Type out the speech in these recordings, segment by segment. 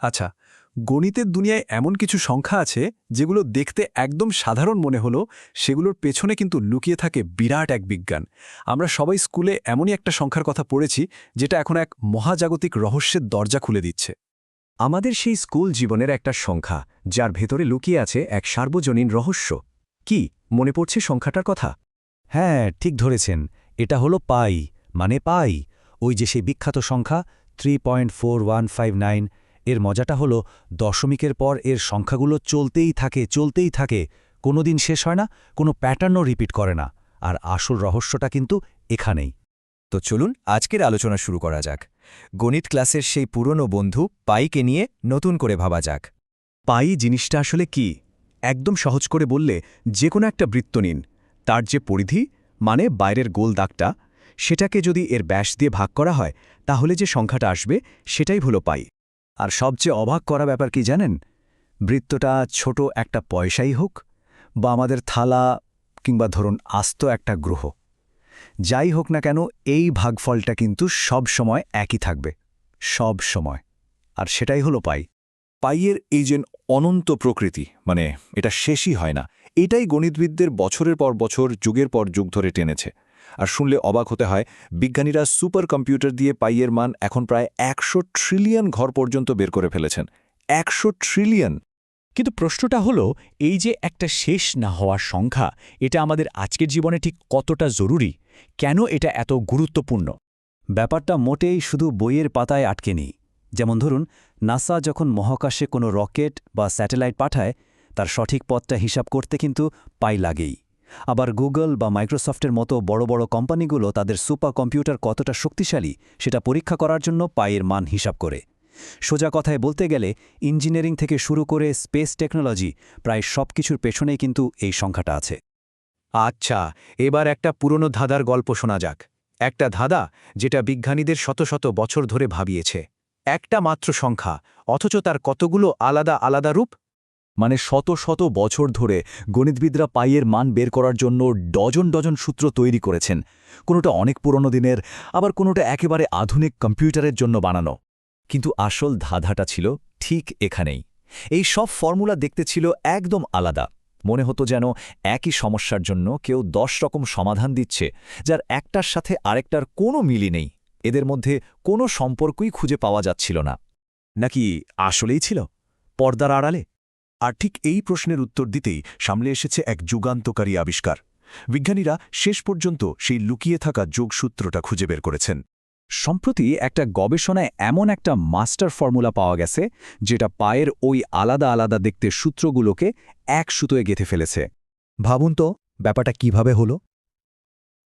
আচ্ছা, গণিতের দুনিয়ায় এমন কিছু সংখ্যা আছে যেগুলো দেখতে একদম সাধারণ মনে হলো সেগুলোর পেছনে কিন্তু লুকিয়ে থাকে বিরাট এক বিজ্ঞান। আমরা সবাই স্কুলে এমনই একটা সংখ্যার কথা পড়েছি যেটা এখন এক মহাজাগতিক রহস্যের দরজা খুলে দিচ্ছে। আমাদের সেই স্কুল জীবনের একটা সংখ্যা যার ভেতরে লুকিয়ে আছে এক সার্বজনীন রহস্য। কি মনে পড়ছে সংখ্যাটার কথা? হ্যাঁ, ঠিক ধরেছেন। এটা হলো পাই, মানে পাই। ওই যে সেই বিখ্যাত সংখ্যা 3.4159। এর মজাটা হলো দশমিকের পর এর সংখ্যাগুলো চলতেই থাকে, কোনোদিন শেষ হয় না, কোনো প্যাটার্নও রিপিট করে না। আর আসল রহস্যটা কিন্তু এখানেই। তো চলুন আজকের আলোচনা শুরু করা যাক। গণিত ক্লাসের সেই পুরনো বন্ধু পাইকে নিয়ে নতুন করে ভাবা যাক। পাই জিনিসটা আসলে কি? একদম সহজ করে বললে, যে কোনো একটা বৃত্ত নিন, তার যে পরিধি মানে বাইরের গোল দাগটা, সেটাকে যদি এর ব্যাস দিয়ে ভাগ করা হয় তাহলে যে সংখ্যাটা আসবে সেটাই হলো পাই। আর সবচেয়ে অবাক করা ব্যাপার কি জানেন? বৃত্তটা ছোট একটা পয়সাই হোক বা আমাদের থালা কিংবা ধরুন আস্ত একটা গ্রহ, যাই হোক না কেন এই ভাগফলটা কিন্তু সব সময় একই থাকবে, সব সময়। আর সেটাই হলো পাই। পাইয়ের এই যে অনন্ত প্রকৃতি, মানে এটা শেষই হয় না, এটাই গণিতবিদদের বছরের পর বছর যুগের পর যুগ ধরে টেনেছে। আর শুনলে অবাক হতে হয়, বিজ্ঞানীরা সুপার কম্পিউটার দিয়ে পাইয়ের মান এখন প্রায় 100 ট্রিলিয়ন ঘর পর্যন্ত বের করে ফেলেছেন। 100 ট্রিলিয়ন! কিন্তু প্রশ্নটা হলো, এই যে একটা শেষ না হওয়ার সংখ্যা, এটা আমাদের আজকের জীবনে ঠিক কতটা জরুরি? কেন এটা এত গুরুত্বপূর্ণ? ব্যাপারটা মোটেই শুধু বইয়ের পাতায় আটকে নেই। যেমন ধরুন, নাসা যখন মহাকাশে কোনো রকেট বা স্যাটেলাইট পাঠায়, তার সঠিক পথটা হিসাব করতে কিন্তু পাই লাগেই। আবার গুগল বা মাইক্রোসফটের মতো বড় বড় কোম্পানিগুলো তাদের সুপার কম্পিউটার কতটা শক্তিশালী সেটা পরীক্ষা করার জন্য পাইয়ের মান হিসাব করে। সোজা কথায় বলতে গেলে, ইঞ্জিনিয়ারিং থেকে শুরু করে স্পেস টেকনোলজি, প্রায় সব কিছুর পেছনেই কিন্তু এই সংখ্যাটা আছে। আচ্ছা, এবার একটা পুরনো ধাঁধার গল্প শোনা যাক। একটা ধাঁধা যেটা বিজ্ঞানীদের শত শত বছর ধরে ভাবিয়েছে। একটা মাত্র সংখ্যা, অথচ তার কতগুলো আলাদা আলাদা রূপ। মানে শত শত বছর ধরে গণিতবিদরা পাইয়ের মান বের করার জন্য ডজন ডজন সূত্র তৈরি করেছেন। কোনোটা অনেক পুরনো দিনের, আবার কোনোটা একেবারে আধুনিক কম্পিউটারের জন্য বানানো। কিন্তু আসল ধাঁধাটা ছিল ঠিক এখানেই। এই সব ফর্মুলা দেখতে ছিল একদম আলাদা। মনে হতো যেন একই সমস্যার জন্য কেউ 10 রকম সমাধান দিচ্ছে, যার একটার সাথে আরেকটার কোনো মিলই নেই। এদের মধ্যে কোনো সম্পর্কই খুঁজে পাওয়া যাচ্ছিল না। নাকি আসলেই ছিল পর্দার আড়ালে? আর ঠিক এই প্রশ্নের উত্তর দিতেই সামনে এসেছে এক যুগান্তকারী আবিষ্কার। বিজ্ঞানীরা শেষ পর্যন্ত সেই লুকিয়ে থাকা যোগসূত্রটা খুঁজে বের করেছেন। সম্প্রতি একটা গবেষণায় এমন একটা মাস্টার ফর্মুলা পাওয়া গেছে যেটা পায়ের ওই আলাদা আলাদা দেখতে সূত্রগুলোকে এক সুতোয় গেঁথে ফেলেছে। ভাবুন তো ব্যাপারটা কিভাবে হলো।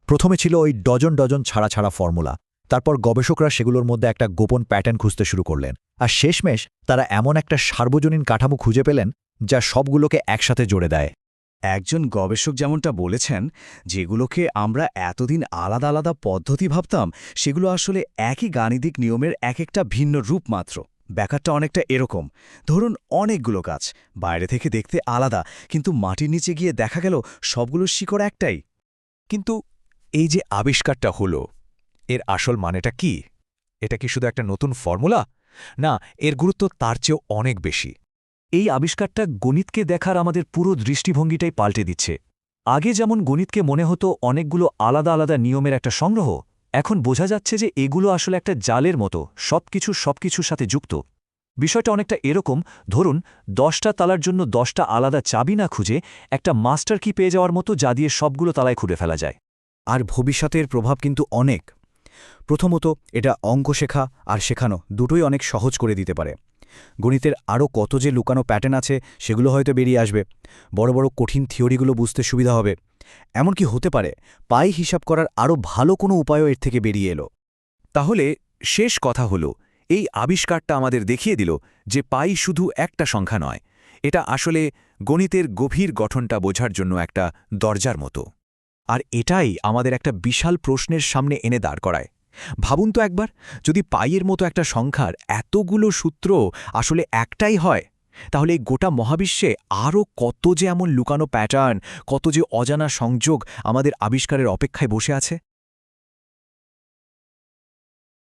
প্রথমে ছিল ওই ডজন ডজন ছাড়া ছাড়া ফর্মুলা, তারপর গবেষকরা সেগুলোর মধ্যে একটা গোপন প্যাটার্ন খুঁজতে শুরু করলেন, আর শেষমেশ তারা এমন একটা সার্বজনীন কাঠামো খুঁজে পেলেন যা সবগুলোকে একসাথে জোড়ে দেয়। একজন গবেষক যেমনটা বলেছেন, যেগুলোকে আমরা এতদিন আলাদা আলাদা পদ্ধতি ভাবতাম, সেগুলো আসলে একই গাণিতিক নিয়মের এক একটা ভিন্ন রূপ মাত্র। ব্যাপারটা অনেকটা এরকম, ধরুন অনেকগুলো গাছ বাইরে থেকে দেখতে আলাদা, কিন্তু মাটির নিচে গিয়ে দেখা গেল সবগুলোর শিকড় একটাই। কিন্তু এই যে আবিষ্কারটা হলো, এর আসল মানেটা কি? এটা কি শুধু একটা নতুন ফর্মুলা? না, এর গুরুত্ব তার চেয়েও অনেক বেশি। এই আবিষ্কারটা গণিতকে দেখার আমাদের পুরো দৃষ্টিভঙ্গিটাই পাল্টে দিচ্ছে। আগে যেমন গণিতকে মনে হতো অনেকগুলো আলাদা আলাদা নিয়মের একটা সংগ্রহ, এখন বোঝা যাচ্ছে যে এগুলো আসলে একটা জালের মতো, সবকিছুর সাথে যুক্ত। বিষয়টা অনেকটা এরকম, ধরুন 10টা তালার জন্য 10টা আলাদা চাবি না খুঁজে একটা মাস্টার কি পেয়ে যাওয়ার মতো, যা দিয়ে সবগুলো তালায় খুঁড়ে ফেলা যায়। আর ভবিষ্যতের প্রভাব কিন্তু অনেক। প্রথমত, এটা অঙ্ক শেখা আর শেখানো দুটোই অনেক সহজ করে দিতে পারে। গণিতের আরও কত যে লুকানো প্যাটার্ন আছে সেগুলো হয়তো বেরিয়ে আসবে। বড় বড় কঠিন থিওরিগুলো বুঝতে সুবিধা হবে। এমনকি হতে পারে পাই হিসাব করার আরও ভালো কোনো উপায়ও এর থেকে বেরিয়ে এলো। তাহলে শেষ কথা হলো, এই আবিষ্কারটা আমাদের দেখিয়ে দিল যে পাই শুধু একটা সংখ্যা নয়, এটা আসলে গণিতের গভীর গঠনটা বোঝার জন্য একটা দরজার মতো। আর এটাই আমাদের একটা বিশাল প্রশ্নের সামনে এনে দাঁড় করায়। ভাবুন তো একবার, যদি পাইয়ের মতো একটা সংখ্যার এতগুলো সূত্র আসলে একটাই হয়, তাহলে এই গোটা মহাবিশ্বে আরও কত যে এমন লুকানো প্যাটার্ন, কত যে অজানা সংযোগ আমাদের আবিষ্কারের অপেক্ষায় বসে আছে।